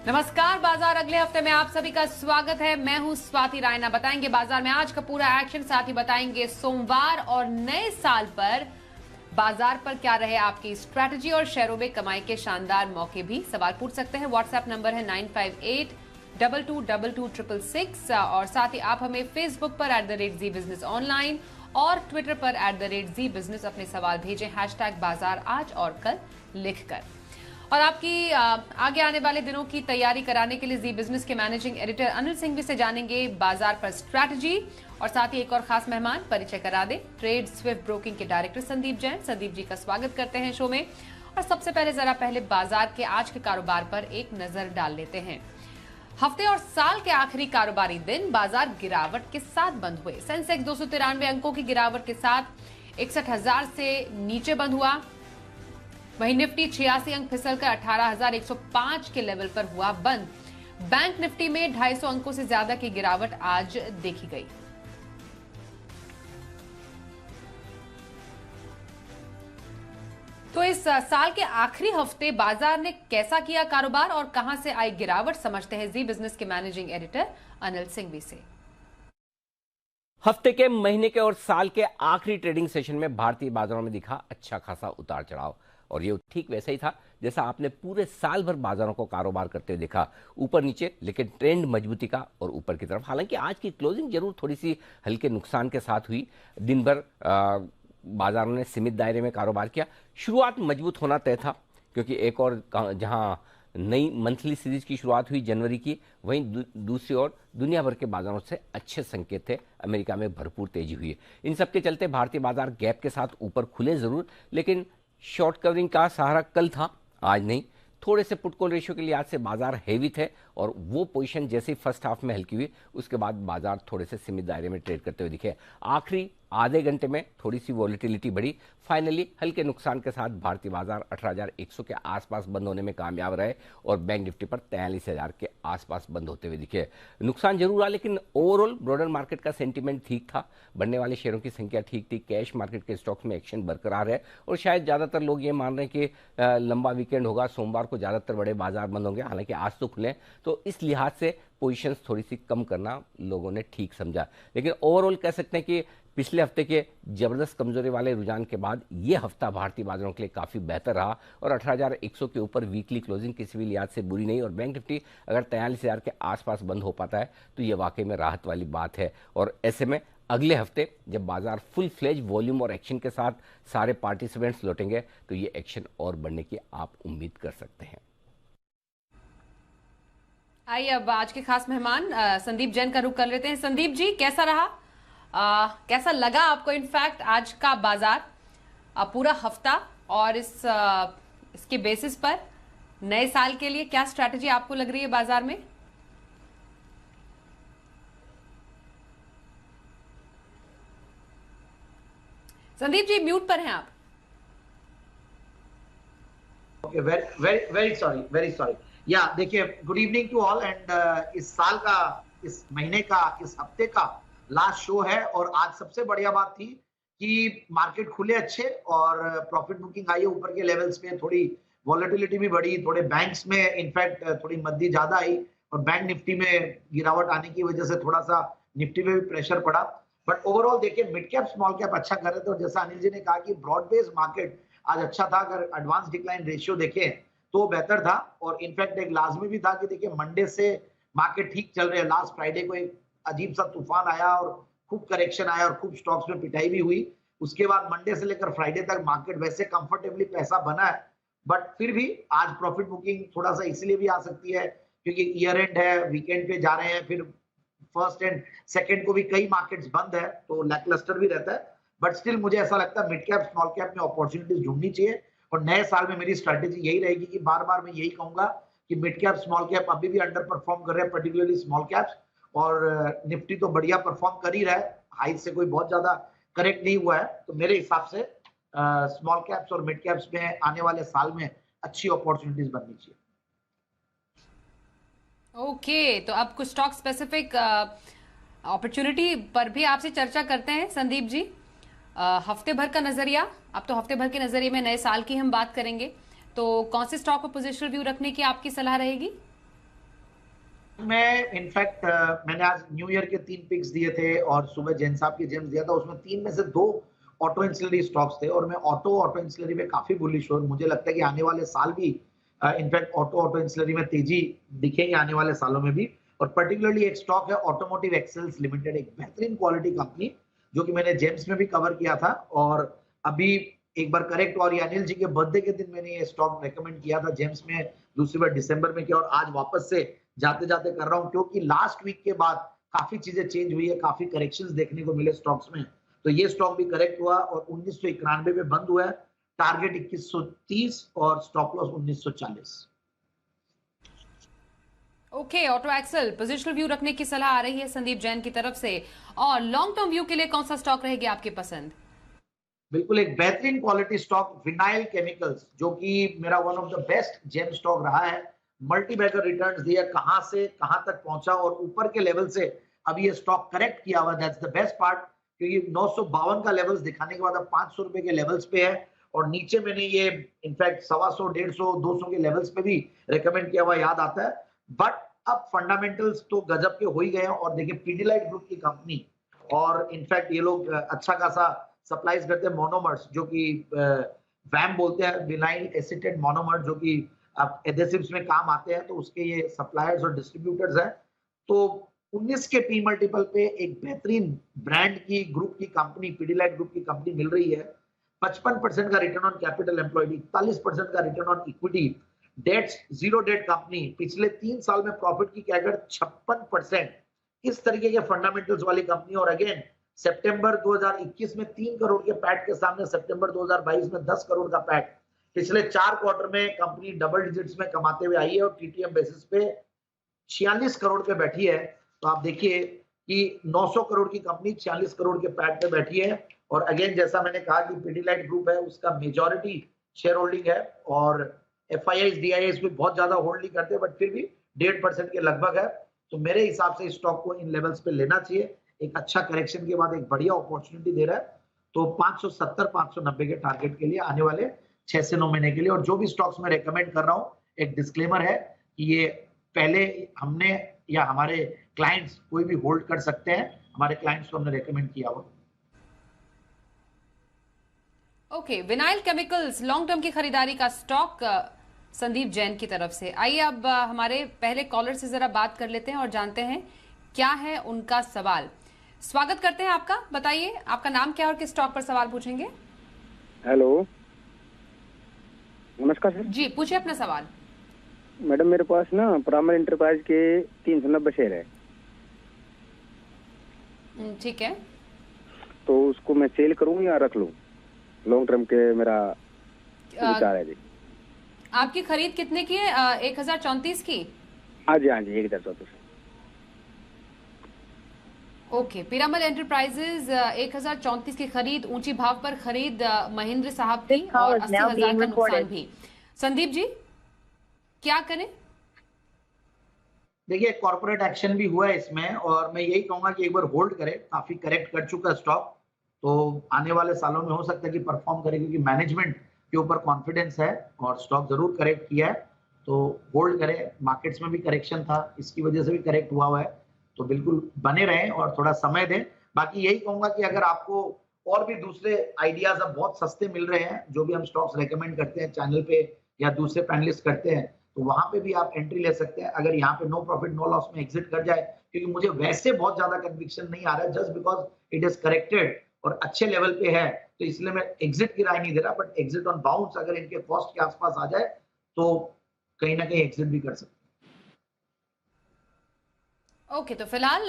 नमस्कार, बाजार अगले हफ्ते में आप सभी का स्वागत है। मैं हूं स्वाति रायना। बताएंगे बाजार में आज का पूरा एक्शन, साथ ही बताएंगे सोमवार और नए साल पर बाजार पर क्या रहे आपकी स्ट्रैटेजी और शेयरों में कमाई के शानदार मौके भी। सवाल पूछ सकते हैं। व्हाट्सएप नंबर है 9582226666 और साथ ही आप हमें फेसबुक पर @ZEE Business ऑनलाइन और ट्विटर पर @ZEE Business अपने सवाल भेजें #बाजार आज और कल लिखकर। और आपकी आगे आने वाले दिनों की तैयारी कराने के लिए जी बिजनेस के मैनेजिंग एडिटर अनिल सिंघवी से जानेंगे बाजार पर स्ट्रैटेजी और साथ ही एक और खास मेहमान परिचय करा दे ट्रेड स्विफ्ट ब्रोकिंग के डायरेक्टर संदीप जैन। संदीप जी का स्वागत करते हैं शो में। और सबसे पहले बाजार के आज के कारोबार पर एक नजर डाल लेते हैं। हफ्ते और साल के आखिरी कारोबारी दिन बाजार गिरावट के साथ बंद हुए। सेंसेक्स 293 अंकों की गिरावट के साथ 61,000 से नीचे बंद हुआ। वहीं निफ्टी 86 अंक फिसलकर 18,105 के लेवल पर हुआ बंद। बैंक निफ्टी में 250 अंकों से ज्यादा की गिरावट आज देखी गई। तो इस साल के आखिरी हफ्ते बाजार ने कैसा किया कारोबार और कहां से आई गिरावट, समझते हैं जी बिजनेस के मैनेजिंग एडिटर अनिल सिंघवी से। हफ्ते के, महीने के और साल के आखिरी ट्रेडिंग सेशन में भारतीय बाजारों में दिखा अच्छा खासा उतार चढ़ाव, और ये ठीक वैसा ही था जैसा आपने पूरे साल भर बाजारों को कारोबार करते हुए देखा, ऊपर नीचे, लेकिन ट्रेंड मजबूती का और ऊपर की तरफ। हालांकि आज की क्लोजिंग जरूर थोड़ी सी हल्के नुकसान के साथ हुई। दिन भर बाजारों ने सीमित दायरे में कारोबार किया। शुरुआत मजबूत होना तय था, क्योंकि एक और जहां नई मंथली सीरीज की शुरुआत हुई जनवरी की, वहीं दूसरी ओर दुनिया भर के बाजारों से अच्छे संकेत थे। अमेरिका में भरपूर तेजी हुई। इन सबके चलते भारतीय बाजार गैप के साथ ऊपर खुले जरूर, लेकिन शॉर्ट कवरिंग का सहारा कल था, आज नहीं। थोड़े से पुट कॉल रेशियो के लिहाज से बाजार हेवी थे, और वो पोजीशन जैसे ही फर्स्ट हाफ में हल्की हुई, उसके बाद बाजार थोड़े से सीमित दायरे में ट्रेड करते हुए दिखे। आखिरी आधे घंटे में थोड़ी सी वॉलेटिलिटी बढ़ी। फाइनली हल्के नुकसान के साथ भारतीय बाजार 18,100 के आसपास बंद होने में कामयाब रहे, और बैंक निफ्टी पर 43,000 के आसपास बंद होते हुए दिखे। नुकसान जरूर रहा, लेकिन ओवरऑल ब्रॉडर मार्केट का सेंटीमेंट ठीक था। बढ़ने वाले शेयरों की संख्या ठीक थी। कैश मार्केट के स्टॉक्स में एक्शन बरकरार है, और शायद ज्यादातर लोग ये मान रहे हैं कि लंबा वीकेंड होगा, सोमवार को ज्यादातर बड़े बाजार बंद होंगे। हालांकि आज तो खुले, तो इस लिहाज से पोजीशंस थोड़ी सी कम करना लोगों ने ठीक समझा। लेकिन ओवरऑल कह सकते हैं कि पिछले हफ्ते के जबरदस्त कमजोरी वाले रुझान के बाद ये हफ्ता भारतीय बाजारों के लिए काफी बेहतर रहा, और 18,100 के ऊपर वीकली क्लोजिंग किसी भी लिहाज से बुरी नहीं। और बैंक निफ्टी अगर 43,000 के आसपास बंद हो पाता है तो ये वाकई में राहत वाली बात है। और ऐसे में अगले हफ्ते जब बाजार फुल फ्लेज वॉल्यूम और एक्शन के साथ सारे पार्टिसिपेंट्स लौटेंगे, तो ये एक्शन और बढ़ने की आप उम्मीद कर सकते हैं। आइए अब आज के खास मेहमान संदीप जैन का रुख कर लेते हैं। संदीप जी, कैसा रहा, कैसा लगा आपको इनफैक्ट आज का बाजार, पूरा हफ्ता, और इसके बेसिस पर नए साल के लिए क्या स्ट्रैटेजी आपको लग रही है बाजार में? संदीप जी म्यूट पर हैं आप। ओके, वेरी सॉरी या देखिए, good evening to all. And इस साल का, इस महीने का, इस हफ्ते का लास्ट शो है, और आज सबसे बढ़िया बात थी कि मार्केट खुले अच्छे और प्रॉफिट बुकिंग आई है ऊपर के लेवल्स पे। थोड़ी वॉलेटिलिटी भी बढ़ी, थोड़े बैंक्स में इनफैक्ट थोड़ी मंदी ज्यादा आई, और बैंक निफ्टी में गिरावट आने की वजह से थोड़ा सा निफ्टी में भी प्रेशर पड़ा। बट ओवरऑल देखिए, मिड कैप स्मॉल कैप अच्छा कर रहे थे, और जैसा अनिल जी ने कहा कि ब्रॉड बेस्ड मार्केट आज अच्छा था। अगर एडवांस डिक्लाइन रेशियो देखें तो बेहतर था, और इनफैक्ट एक लाजमी भी था कि देखिए मंडे से मार्केट ठीक चल रहे हैं। लास्ट फ्राइडे को एक अजीब सा तूफान आया और खूब करेक्शन आया और खूब स्टॉक्स में पिटाई भी हुई। उसके बाद मंडे से लेकर फ्राइडे तक मार्केट वैसे कंफर्टेबली पैसा बना है, बट फिर भी आज प्रॉफिट बुकिंग थोड़ा सा इसलिए भी आ सकती है क्योंकि ईयर एंड है, वीकेंड पे जा रहे हैं, फिर फर्स्ट एंड सेकेंड को भी कई मार्केट्स बंद है, तो लैकलस्टर भी रहता है। बट स्टिल मुझे ऐसा लगता है मिड कैप स्मॉल कैप में अपॉर्चुनिटीज ढूंढनी चाहिए, और नए साल में मेरी स्ट्रैटेजी यही रहेगी कि बार बार मैं यही कहूंगा कि मिड कैप स्मॉल कैप अभी भी अंडर परफॉर्म कर रहे हैं, पर्टिकुलरली स्मॉल कैप्स, और निफ्टी तो बढ़िया परफॉर्म कर ही रहा है, हाई से कोई बहुत ज्यादा करेक्ट नहीं हुआ है। तो मेरे हिसाब से स्मॉल कैप्स और मिड कैप्स में आने वाले साल में अच्छी अपॉर्चुनिटीज बननी चाहिए। ओके, तो अब कुछ स्टॉक स्पेसिफिक अपॉर्चुनिटी पर भी आपसे चर्चा करते हैं संदीप जी। हफ्ते भर का नजरिया, अब तो हफ्ते भर के नजरिए में नए साल की हम बात करेंगे, तो कौन से स्टॉक पर पोजिशनल व्यू रखने की आपकी सलाह रहेगी? मैं इनफैक्ट मैंने आज न्यू ईयर के 3 पिक्स दिए थे और सुबह जैन साहब के जेम्स दिया था, उसमें 3 में से 2 ऑटो एंसिलरी स्टॉक्स थे और मैं ऑटो एंसिलरी में काफी बुलिश हूँ। मुझे लगता है कि आने वाले साल भी इनफैक्ट ऑटो एंसिलरी में तेजी दिखेगी आने वाले सालों में भी। और पर्टिकुलरली एक स्टॉक है ऑटोमोटिव एक्सेल्स लिमिटेड, एक बेहतरीन क्वालिटी कंपनी जो कि मैंने जेम्स में भी कवर किया था और अभी एक बार करेक्ट हुआ। और ये अनिल जी के बर्थडे के दिन मैंने ये स्टॉक रेकमेंड किया था जेम्स में, दूसरी बार दिसंबर में किया और आज वापस से जाते जाते कर रहा हूं क्योंकि लास्ट वीक के बाद काफी चीजें चेंज हुई है, काफी करेक्शंस देखने को मिले स्टॉक्स में। तो ये स्टॉक भी करेक्ट हुआ और 1991 में बंद हुआ है, टारगेट 2130 और stop loss 1940। Okay, auto axle positional view रखने की सलाह आ रही है संदीप जैन की तरफ से। और लॉन्ग टर्म व्यू के लिए कौन सा स्टॉक रहेगी आपकी पसंद? बिल्कुल एक बेहतरीन क्वालिटी स्टॉक विनाइल केमिकल्स, जो कि मेरा one of the best gem stock रहा है। मल्टी बैगर रिटर्न्स दिया, कहां से कहां तक पहुंचा और ऊपर के लेवल से अभी ये स्टॉक करेक्ट किया हुआ। दैट्स द बेस्ट पार्ट, क्योंकि 952 का लेवल्स दिखाने के बाद अब 500 रुपए के लेवल्स पे है और नीचे मैंने ये इनफैक्ट 125, 150, 200 के लेवल्स पे भी रेकमेंड किया हुआ याद आता है। बट अब फंडामेंटल्स तो गजब के हो ही गए हैं और देखिए पीडीलाइट ग्रुप की कंपनी और इनफैक्ट ये लोग अच्छा खासा सप्लाईज करते हैं मोनोमर्स, जो कि वैम बोलते हैं, विनाइल एसिटेट मोनोमर, जो कि एडेसिव्स में काम आते हैं। तो उसके ये सप्लायर्स और डिस्ट्रीब्यूटर्स हैं। तो 19 के पी मल्टीपल पे एक बेहतरीन ब्रांड की ग्रुप की कंपनी, पीडीलाइट ग्रुप की कंपनी मिल रही है। 55% का रिटर्न ऑन कैपिटल एम्प्लॉयड, 41% का return on equity, debts zero debt company, पिछले 3 साल में प्रॉफिट की कैगर 56%। इस तरीके के फंडामेंटल्स वाली कंपनी। और अगेन सितंबर 2021 में 3 करोड़ के पैट के सामने सितंबर 2022 में 10 करोड़ का पैट। पिछले 4 क्वार्टर में कंपनी डबल डिजिट्स में कमाते हुए आई है और टीटीएम बेसिस पे 46 करोड़ पे बैठी है। तो आप देखिए कि 900 करोड़ की कंपनी 46 करोड़ के पैट पे बैठी है। और अगेन जैसा मैंने कहा कि पीडीलाइट ग्रुप है, उसका मेजॉरिटी शेयर होल्डिंग है और एफआईआई डीआईआई भी बहुत ज्यादा होल्ड नहीं करते, बट फिर भी 1.5% के लगभग है। तो मेरे हिसाब से स्टॉक को इन लेवल्स पे लेना चाहिए। एक अच्छा करेक्शन के बाद एक बढ़िया अपॉर्चुनिटी दे रहा है। तो 570, 590 के टारगेट के लिए आने वाले 6 से 9 महीने के लिए। और जो भी स्टॉक्स मैं रेकमेंड कर रहा हूँ, एक डिस्क्लेमर है कि ये पहले हमने या हमारे क्लाइंट्स कोई भी होल्ड कर सकते हैं, हमारे क्लाइंट्स को हमने रेकमेंड किया हुआ। Okay, vinyl chemicals long term की खरीदारी का स्टॉक संदीप जैन की तरफ से। आइए अब हमारे पहले कॉलर से जरा बात कर लेते हैं और जानते हैं क्या है उनका सवाल। स्वागत करते हैं आपका, बताइए आपका नाम क्या है और किस स्टॉक पर सवाल पूछेंगे? हेलो, नमस्कार सर। जी पूछिए अपना सवाल। मैडम मेरे पास ना पिरामल एंटरप्राइज के 390 शेयर है। ठीक है, तो उसको मैं सेल करूं या रख लूं? लॉन्ग टर्म के मेरा विचार है जी। आपकी खरीद कितने की है? 1034 की? हाँ जी, हाँ जी, 1034। ओके, पिरामल एंटरप्राइजेज 1034 की खरीद, ऊंची भाव पर खरीद महेंद्र साहब की और 80,000 का नुकसान भी। संदीप जी क्या करें? देखिए कॉर्पोरेट एक्शन भी हुआ है इसमें और मैं यही कहूंगा कि एक बार होल्ड करें, काफी करेक्ट कर चुका स्टॉक। तो आने वाले सालों में हो सकता है कि परफॉर्म करे, क्योंकि मैनेजमेंट के ऊपर कॉन्फिडेंस है और स्टॉक जरूर करेक्ट किया है। तो होल्ड करें, मार्केट्स में भी करेक्शन था, इसकी वजह से भी करेक्ट हुआ है। तो बिल्कुल बने रहें और थोड़ा समय दें। बाकी यही कहूंगा कि अगर आपको और भी दूसरे आइडियाज अब बहुत सस्ते मिल रहे हैं, जो भी हम स्टॉक्स रेकमेंड करते हैं चैनल पे या दूसरे पैनलिस्ट करते हैं, तो वहां पे भी आप एंट्री ले सकते हैं। अगर यहाँ पे नो प्रॉफिट नो लॉस में एग्जिट कर जाए, क्योंकि मुझे वैसे बहुत ज्यादा कन्विक्शन नहीं आ रहा है, just because it is corrected और अच्छे लेवल पे है, तो इसलिए मैं एग्जिट की राय नहीं दे रहा। बट एग्जिट ऑन बाउंस अगर इनके कॉस्ट के आसपास आ जाए तो कहीं ना कहीं एग्जिट भी कर सकते हैं। ओके, तो फिलहाल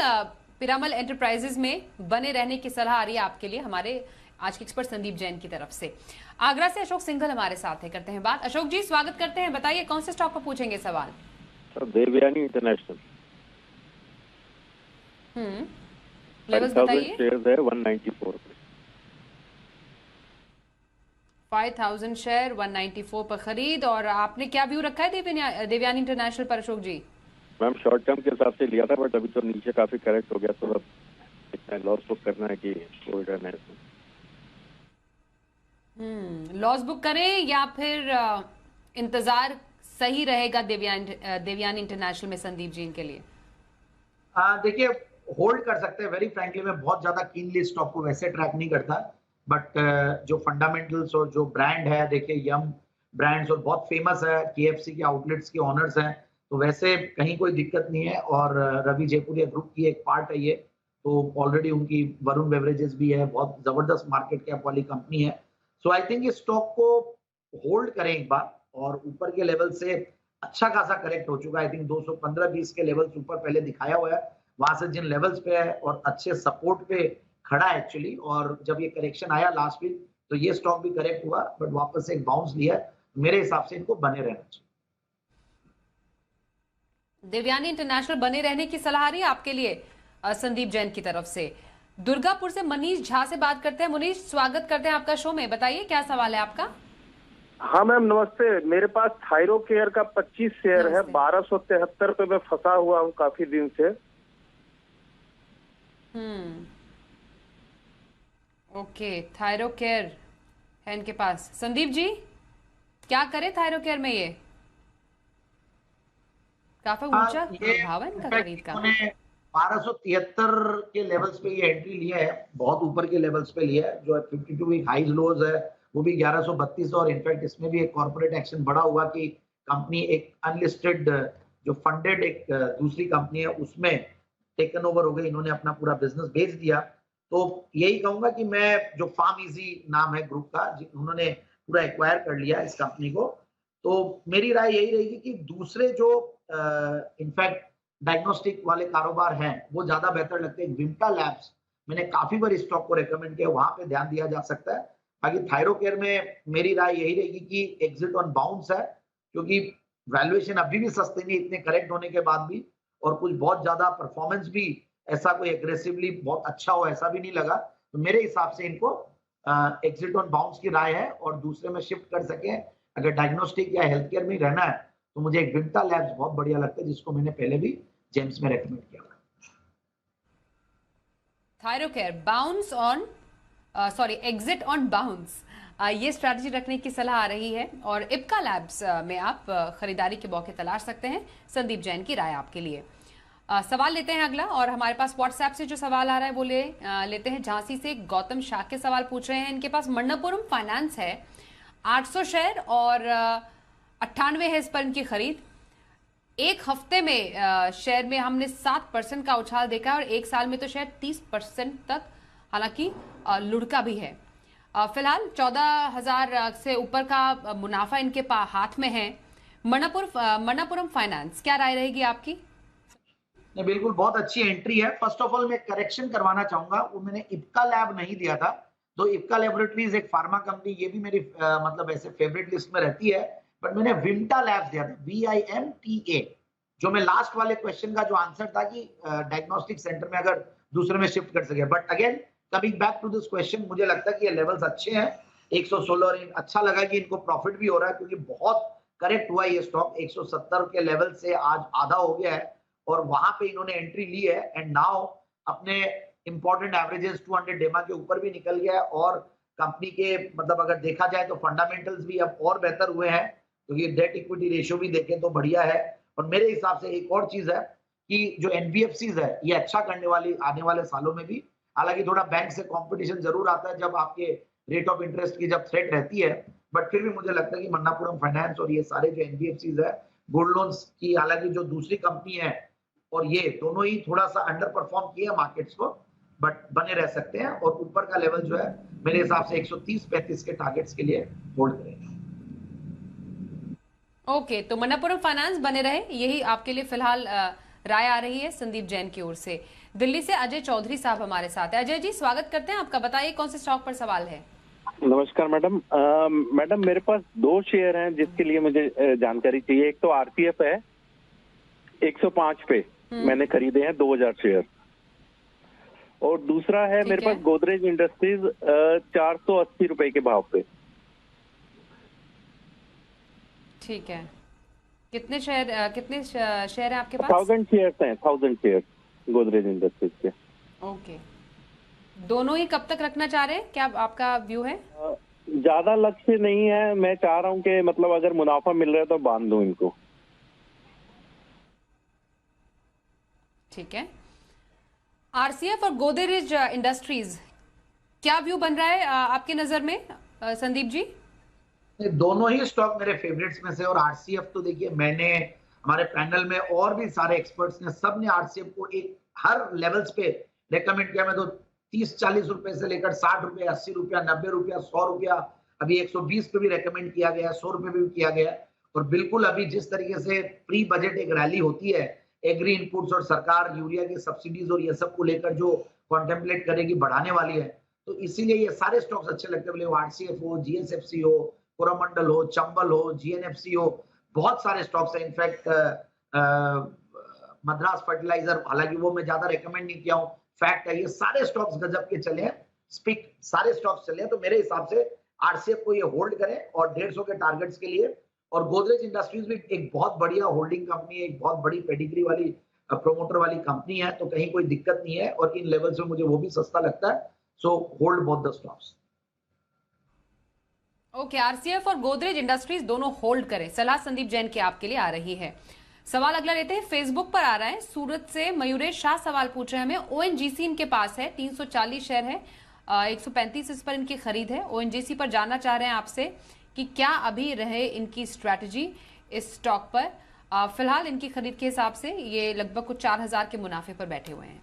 पिरामल एंटरप्राइजेज में बने रहने की सलाह आ रही है आपके लिए हमारे आज के एक्सपर्ट संदीप जैन की तरफ से। आगरा से अशोक सिंघल हमारे साथ है, करते हैं बात। अशोक जी स्वागत करते हैं, बताइए कौन से स्टॉक पर पूछेंगे सवाल? Sir Devyani International. लेवल्स बताइए। शेयर्स है 194 पे। 5000 शेयर 194 पर खरीद। और आपने क्या व्यू रखा है देवयानी इंटरनेशनल पर अशोक जी? मैम शॉर्ट टर्म के हिसाब से लिया था, बट अभी तो नीचे काफी करेक्ट हो गया, तो अब इतना लॉस बुक करना है कि कोई डर नहीं। लॉस बुक करें या फिर इंतजार सही रहेगा देवयानी इंटरनेशनल में संदीप जी के लिए? देखिए, होल्ड कर सकते हैं। वेरी फ्रैंकली मैं बहुत ज्यादा कीनली स्टॉक को वैसे ट्रैक नहीं करता, बट जो फंडामेंटल्स और जो ब्रांड है, देखिए यम ब्रांड्स और बहुत फेमस है, केएफसी के आउटलेट्स के ओनर्स हैं, तो वैसे कहीं कोई दिक्कत नहीं है। और रवि जयपुरिया ग्रुप की एक पार्ट है ये, तो ऑलरेडी उनकी वरुण बेवरेजेस भी है, बहुत जबरदस्त मार्केट कैप वाली कंपनी है। सो आई थिंक इस स्टॉक को होल्ड करें एक बार, और ऊपर के लेवल से अच्छा खासा करेक्ट हो चुका है। आई थिंक 215-20 के लेवल्स ऊपर पहले दिखाया हुआ है, वहां से जिन लेवल्स पे है और अच्छे सपोर्ट पे खड़ा है एक्चुअली, और जब ये करेक्शन आया लास्ट वीक तो ये स्टॉक भी करेक्ट हुआ, बट वापस से एक बाउंस लिया है। मेरे हिसाब से इनको बने रहना चाहिए। देवयानी इंटरनेशनल बने रहने की सलाह रही है आपके लिए संदीप जैन की तरफ से। दुर्गापुर से मनीष झा से बात करते हैं। मनीष, स्वागत करते हैं आपका शो में, बताइए क्या सवाल है आपका। हाँ मैम नमस्ते। मेरे पास थायरो केयर का 25 शेयर है, 1273 पे मैं फंसा हुआ हूँ काफी दिन से। ओके, थायरो केयर है इनके पास। संदीप जी, क्या करे थायरो केयर में? ये काफी ऊंचा भाव है इनका खरीद का। 1273 के लेवल्स पे ये एंट्री लिया है, बहुत ऊपर के लेवल्स पे लिया है। जो 52 वीक हाईज लोज है वो भी 1132, और इनफैक्ट इसमें भी एक कॉर्पोरेट एक्शन बड़ा हुआ कि कंपनी एक अनलिस्टेड जो फंडेड एक दूसरी कंपनी है उसमें टेकन ओवर हो गई, इन्होंने अपना पूरा बिजनेस बेच दिया। तो यही कहूंगा कि मैं, जो फार्म इजी नाम है ग्रुप का, उन्होंने पूरा एक्वायर कर लिया इस कंपनी को, तो मेरी राय यही रहेगी कि दूसरे जो इनफैक्ट डायग्नोस्टिक वाले कारोबार हैं वो ज्यादा बेहतर लगते हैं। विम्टा लैब्स मैंने काफी बार इस स्टॉक को रेकमेंड किया, वहां पे ध्यान दिया जा सकता है। बाकी थायरो केयर में मेरी राय यही रहेगी कि एग्जिट ऑन बाउंस है, क्योंकि वैल्यूएशन अभी भी सस्ते नहीं, इतने करेक्ट होने के बाद भी, और कुछ बहुत ज्यादा परफॉर्मेंस भी ऐसा कोई एग्रेसिवली बहुत अच्छा हो ऐसा भी नहीं लगा। तो मेरे हिसाब से इनको एग्जिट ऑन बाउंस की राय है, और दूसरे में शिफ्ट कर सके। अगर डायग्नोस्टिक या हेल्थ केयर में रहना है तो मुझे एक विम्टा लैब्स बहुत बढ़िया लगता है, जिसको मैंने पहले भी जेम्स में रेकमेंड किया। Thyro care bounce on exit on bounce, ये स्ट्रैटेजी रखने की सलाह आ रही है। और इप्का लैब्स में आप खरीदारी के मौके तलाश सकते हैं। संदीप जैन की राय आपके लिए। सवाल लेते हैं अगला, और हमारे पास व्हाट्सएप से जो सवाल आ रहा है वो लेते हैं। झांसी से गौतम शाह के सवाल पूछ रहे हैं। इनके पास मणप्पुरम फाइनेंस है, 800 शेयर और 98 है इस पर इनकी खरीद। एक हफ्ते में शेयर में हमने 7% का उछाल देखा, और एक साल में तो शेयर 30% तक हालांकि लुढ़का भी है। फिलहाल 14,000 से ऊपर का मुनाफा इनके हाथ में है। मणप्पुरम फाइनेंस, क्या राय रहेगी आपकी? नहीं, बिल्कुल बहुत अच्छी एंट्री है। फर्स्ट ऑफ ऑल मैं करेक्शन करवाना चाहूंगा, वो मैंने इप्का लैब नहीं दिया था। तो इप्का लैबोरेटरीज एक फार्मा कंपनी, ये भी मेरी मतलब ऐसे फेवरेट लिस्ट में रहती है, बट मैंने विम्टा लैब्स दिया था, VIMTA, जो मैं लास्ट वाले क्वेश्चन का जो आंसर था कि डायग्नोस्टिक सेंटर में अगर दूसरे में शिफ्ट कर सके। But again coming back to this question, मुझे लगता है कि ये लेवल्स अच्छे हैं 116, और अच्छा लगा कि इनको प्रॉफिट भी हो रहा है, क्योंकि बहुत करेक्ट हुआ ये स्टॉक 170 के लेवल से आज आधा हो गया है, और वहां पे इन्होंने एंट्री ली है, एंड नाउ अपने इंपॉर्टेंट एवरेजेस 200 डेमा के ऊपर भी निकल गया है। और कंपनी के मतलब अगर देखा जाए तो फंडामेंटल्स भी अब और बेहतर हुए हैं, क्योंकि डेट इक्विटी रेशियो भी देखें तो बढ़िया है। और मेरे हिसाब से एक और चीज है कि जो एनबीएफसीज है ये अच्छा करने वाली आने वाले सालों में भी। हालांकि थोड़ा बैंक से कंपटीशन जरूर आता है जब आपके रेट ऑफ इंटरेस्ट की जब थ्रेट रहती है, बट फिर भी मुझे लगता है कि मणप्पुरम फाइनेंस और ये सारे जो एनबीएफसीज है, गोल्ड लोन्स की हालांकि जो दूसरी कंपनी है और ये दोनों ही थोड़ा सा अंडर परफॉर्म किया मार्केट्स को, बट बने रह सकते हैं। और ऊपर का लेवल जो है मेरे हिसाब से 130-35 के टारगेट्स के लिए होल्ड करेंगे। ओके, तो मणप्पुरम फाइनेंस बने रहे, यही आपके लिए फिलहाल राय आ रही है संदीप जैन की ओर से। दिल्ली से अजय चौधरी साहब हमारे साथ है। अजय जी, स्वागत करते हैं आपका। बताइए कौन से स्टॉक पर सवाल है? नमस्कार मैडम। मैडम मेरे पास 2 शेयर हैं जिसके लिए मुझे जानकारी चाहिए। एक तो आरपीएफ है 105 पे मैंने खरीदे हैं 2000 शेयर, और दूसरा है मेरे पास गोदरेज इंडस्ट्रीज 480 रुपए के भाव पे। ठीक है, कितने शेयर है आपके पास? 1000 शेयर्स हैं, 1000 शेयर गोदरेज इंडस्ट्रीज के। ओके, दोनों ही कब तक रखना चाह रहे हैं, क्या आपका व्यू है? ज्यादा लक्ष्य नहीं है, मैं चाह रहा हूँ कि मतलब अगर मुनाफा मिल रहा है तो बांध दूं इनको। ठीक है, आरसीएफ और गोदरेज इंडस्ट्रीज, क्या व्यू बन रहा है आपकी नजर में संदीप जी? दोनों ही स्टॉक मेरे फेवरेट्स में से, और आरसीएफ तो देखिए, मैंने हमारे पैनल में और भी सारे एक्सपर्ट्स ने, सब ने आरसीएफ को एक हर लेवल्स पे रेकमेंड किया। मैं तो 30-40 रुपए से लेकर 60 रुपए, 80 रुपया, 90 रुपया, 100 रुपया, अभी 120 पे भी रेकमेंड किया गया, 100 रुपए भी किया गया। और बिल्कुल अभी जिस तरीके से प्री बजट एक रैली होती है, एग्री इनपुट्स और सरकार यूरिया की सब्सिडीज और ये सब को लेकर जो कॉन्टेम्पलेट करेगी, बढ़ाने वाली है, तो इसीलिए ये सारे स्टॉक्स अच्छे लगते हैं। आरसीएफ हो, जीएसएफसी हो, कोरोमंडल हो, चंबल हो, जीएनएफसी हो, बहुत सारे स्टॉक्स हैं। इनफैक्ट मद्रास फर्टिलाइजर, हालांकि वो मैं ज्यादा रेकमेंड नहीं किया हूँ, फैक्ट है, ये सारे स्टॉक्स गजब के चले हैं, स्पिक सारे स्टॉक्स चले हैं। तो मेरे हिसाब से आरसीएफ को ये होल्ड करें और 150 के टारगेट्स के लिए। और गोदरेज इंडस्ट्रीज भी एक बहुत बढ़िया होल्डिंग कंपनी है, एक बहुत बड़ी पेडिग्री वाली प्रोमोटर वाली कंपनी है, तो कहीं कोई दिक्कत नहीं है, और इन लेवल्स में मुझे वो भी सस्ता लगता है। So hold both the stocks. Okay, RCF और गोदरेज इंडस्ट्रीज दोनों होल्ड करें, सलाह संदीप जैन की आपके लिए आ रही है। सवाल अगला लेते हैं, फेसबुक पर आ रहा है, सूरत से मयूरेश शाह सवाल पूछ रहे हैं हमें। ओएनजीसी इनके पास है, 340 शेयर है, 135 इस पर इनकी खरीद है। ओएनजीसी पर जानना चाह रहे हैं आपसे कि क्या अभी रहे इनकी स्ट्रैटेजी इस स्टॉक पर। फिलहाल इनकी खरीद के हिसाब से ये लगभग कुछ 4000 के मुनाफे पर बैठे हुए हैं।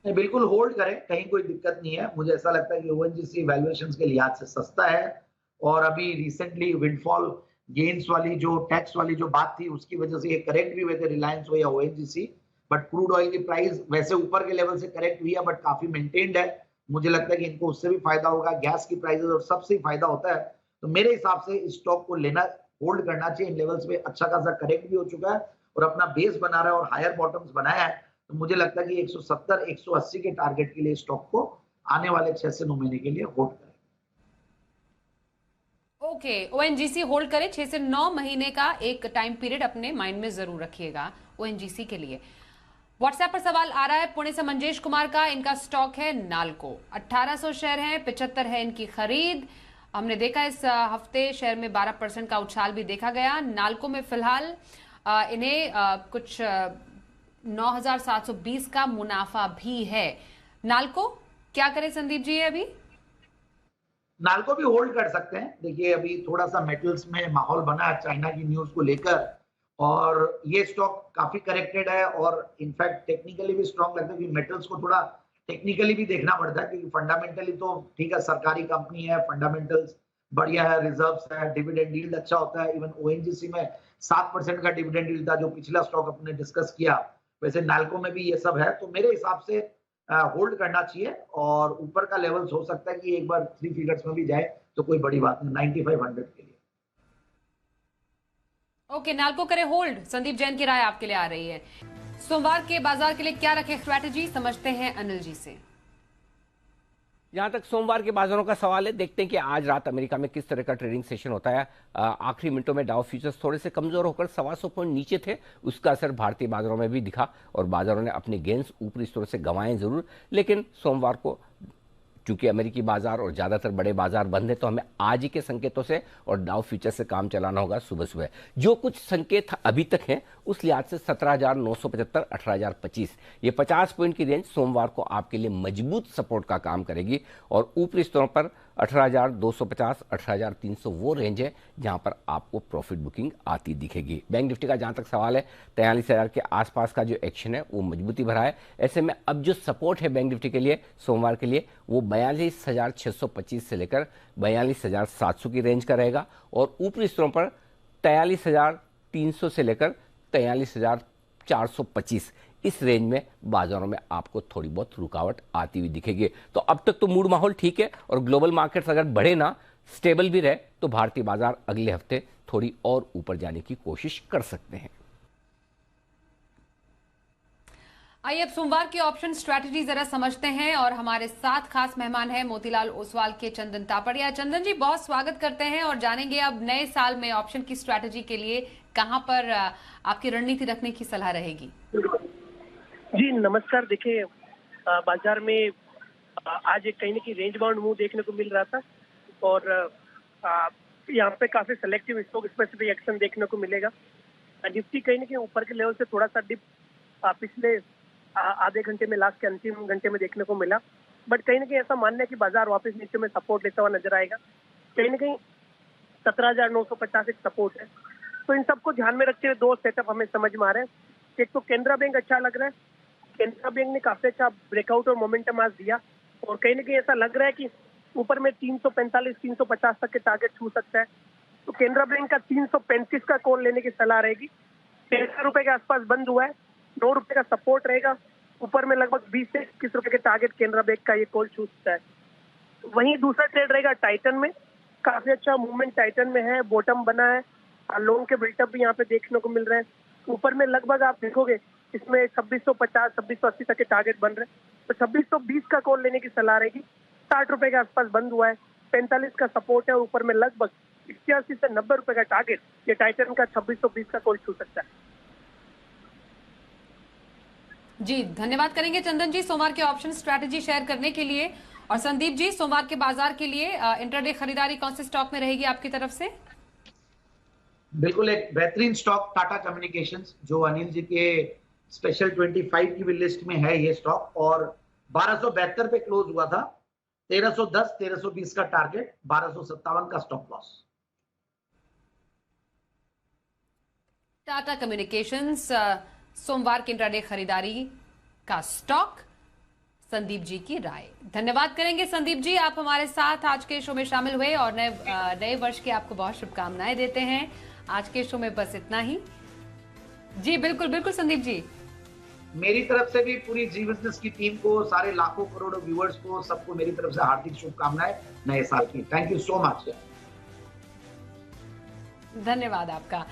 नहीं, बिल्कुल होल्ड करें, कहीं कोई दिक्कत नहीं है। मुझे ऐसा लगता है कि ओएनजीसी वैल्यूएशंस के लिहाज से सस्ता है, और अभी रिसेंटली विंडफॉल गेन्स वाली जो टैक्स वाली जो बात थी, उसकी वजह से ये करेक्ट भी हुए थे, रिलायंस हो या ओएनजीसी। बट क्रूड ऑयल की प्राइस वैसे ऊपर के लेवल से करेक्ट हुई है, बट काफी मेंटेन्ड है। मुझे लगता है कि इनको उससे भी फायदा होगा, गैस की प्राइसेस और सबसे फायदा होता है। तो मेरे हिसाब से इस स्टॉक को लेना, होल्ड करना चाहिए। इन लेवल्स पे अच्छा खासा करेक्ट भी हो चुका है और अपना बेस बना रहा है और हायर बॉटम्स बनाया है। तो मुझे लगता है कि 170, 180 के टारगेट के लिए स्टॉक को आने वाले 6 से 9 महीने के लिए होल्ड करें। ओके, ओएनजीसी होल्ड करें, 6 से 9 महीने का एक टाइम पीरियड अपने माइंड में जरूर रखिएगा ओएनजीसी के लिए। व्हाट्सएप पर सवाल आ रहा है पुणे से मंजेश कुमार का, इनका स्टॉक है नाल्को, 1800 शेयर है, 75 है इनकी खरीद। हमने देखा इस हफ्ते शेयर में 12% का उछाल भी देखा गया। नाल्को में फिलहाल इन्हें कुछ 9720 का मुनाफा भी है। नाल्को क्या करें संदीप जी अभी? नाल्को भी होल्ड कर सकते हैं। देखिए, अभी थोड़ा सा मेटल्स में माहौल बना है चाइना की न्यूज को लेकर, और ये स्टॉक काफी करेक्टेड है, और इनफैक्ट टेक्निकली भी स्ट्रॉन्ग लगता है, क्योंकि मेटल्स को थोड़ा टेक्निकली भी देखना पड़ता है, क्योंकि फंडामेंटली तो ठीक है, सरकारी कंपनी है, फंडामेंटल्स बढ़िया है, रिजर्व्स है, डिविडेंड यील्ड अच्छा होता है। इवन ओएनजीसी में 7% का डिविडेंड यील्ड था, जो पिछला स्टॉक अपने डिस्कस किया, वैसे नाल्को में भी ये सब है। तो मेरे हिसाब से होल्ड करना चाहिए, और ऊपर का लेवल्स हो सकता है कि एक बार 3 फिगर्स में भी जाए, तो कोई बड़ी बात नहीं, 9500 के लिए। ओके, नाल्को करे होल्ड, संदीप जैन की राय आपके लिए आ रही है। सोमवार के बाजार के लिए क्या रखे स्ट्रैटेजी, समझते हैं अनिल जी से। जहां तक सोमवार के बाजारों का सवाल है, देखते हैं कि आज रात अमेरिका में किस तरह का ट्रेडिंग सेशन होता है। आखिरी मिनटों में डाउ फ्यूचर्स थोड़े से कमजोर होकर 125 पॉइंट नीचे थे, उसका असर भारतीय बाजारों में भी दिखा, और बाजारों ने अपने गेंस ऊपरी स्तर से गंवाए जरूर। लेकिन सोमवार को चूंकि अमेरिकी बाजार और ज्यादातर बड़े बाजार बंद है, तो हमें आज ही के संकेतों से और डाउ फ्यूचर से काम चलाना होगा सुबह सुबह। जो कुछ संकेत अभी तक हैं उस लिहाज से 17,975, 18,025, ये 50 पॉइंट की रेंज सोमवार को आपके लिए मजबूत सपोर्ट का काम करेगी, और ऊपरी स्तरों पर 18,250, 18,300 वो रेंज है जहां पर आपको प्रॉफिट बुकिंग आती दिखेगी। बैंक निफ्टी का जहां तक सवाल है, 43,000 के आसपास का जो एक्शन है वो मजबूती भरा है। ऐसे में अब जो सपोर्ट है बैंक निफ्टी के लिए सोमवार के लिए, वो 42,625 से लेकर 42,700 की रेंज का रहेगा, और ऊपरी स्तरों पर 43,300 से लेकर 43,425, इस रेंज में बाजारों में आपको थोड़ी बहुत रुकावट आती हुई दिखेगी। तो अब तक तो मूड माहौल ठीक है, और ग्लोबल मार्केट्स अगर बढ़े ना, स्टेबल भी रहे, तो भारतीय बाजार अगले हफ्ते थोड़ी और ऊपर जाने की कोशिश कर सकते हैं। आइए अब सोमवार की ऑप्शन स्ट्रैटेजी जरा समझते हैं, और हमारे साथ खास मेहमान है मोतीलाल ओसवाल के चंदन तापड़िया। चंदन जी, बहुत स्वागत करते हैं, और जानेंगे अब नए साल में ऑप्शन की स्ट्रैटेजी के लिए कहां पर आपकी रणनीति रखने की सलाह रहेगी। जी नमस्कार। देखिए, बाजार में आज एक कहीं ना कहीं रेंज बाउंड मूव देखने को मिल रहा था, और यहाँ पे काफी सेलेक्टिव स्टॉक स्पेसिफिक एक्शन देखने को मिलेगा। निफ्टी कहीं ना कहीं ऊपर के लेवल से थोड़ा सा डिप पिछले आधे घंटे में, लास्ट के अंतिम घंटे में देखने को मिला। बट कहीं ना कहीं ऐसा मानना है कि बाजार वापस नीचे में सपोर्ट लेता हुआ नजर आएगा। कहीं ना कहीं 17,950 एक सपोर्ट है। तो इन सबको ध्यान में रखते हुए दो सेटअप हमें समझ में आ रहे हैं। एक तो केनरा बैंक अच्छा लग रहा है, केनरा बैंक ने काफी अच्छा ब्रेकआउट और मोमेंटम आज दिया, और कहीं ना कहीं ऐसा लग रहा है कि ऊपर में 345 350 तक के टारगेट छू सकता है। तो केनरा बैंक का 335 का कॉल लेने की सलाह रहेगी। 13 रुपए के आसपास बंद हुआ है, 9 रुपए का सपोर्ट रहेगा। ऊपर में लगभग 20 से 21 रुपए के टारगेट केनरा बैंक का ये कॉल छू सकता है। वहीं दूसरा ट्रेड रहेगा टाइटन में। काफी अच्छा मूवमेंट टाइटन में है, बॉटम बना है, लोन के बिल्टअप भी यहाँ पे देखने को मिल रहे हैं। ऊपर में लगभग आप देखोगे इसमें 2650 2680 तक के टारगेट बन रहे हैं। तो 2620 का कॉल लेने की सलाह रहेगी। 60 रुपए के आसपास बंद हुआ है, 45 का सपोर्ट है, और ऊपर में लगभग 81 से 90 रुपए का टारगेट ये टाइटन का 2620 का कॉल छू सकता है। जी धन्यवाद करेंगे चंदन जी सोमवार के ऑप्शन स्ट्रैटेजी शेयर करने के लिए। और संदीप जी, सोमवार के बाजार के लिए इंट्राडे खरीदारी कौन से स्टॉक में रहेगी आपकी तरफ से? बिल्कुल एक बेहतरीन स्टॉक टाटा कम्युनिकेशंस, जो अनिल जी के स्पेशल 25 की भी लिस्ट में है ये स्टॉक, और 1272 पे क्लोज हुआ था। 1310 1320 का टारगेट, 1257 का स्टॉप लॉस। टाटा कम्युनिकेशंस सोमवार के इंट्राडे खरीदारी का स्टॉक। संदीप जी की राय। धन्यवाद करेंगे संदीप जी, आप हमारे साथ आज के शो में शामिल हुए, और नए वर्ष की आपको बहुत शुभकामनाएं देते हैं। आज के शो में बस इतना ही। जी बिल्कुल बिल्कुल संदीप जी, मेरी तरफ से भी पूरी जी बिजनेस की टीम को, सारे लाखों करोड़ों व्यूअर्स को, सबको मेरी तरफ से हार्दिक शुभकामनाएं नए साल की। Thank you so much. धन्यवाद आपका।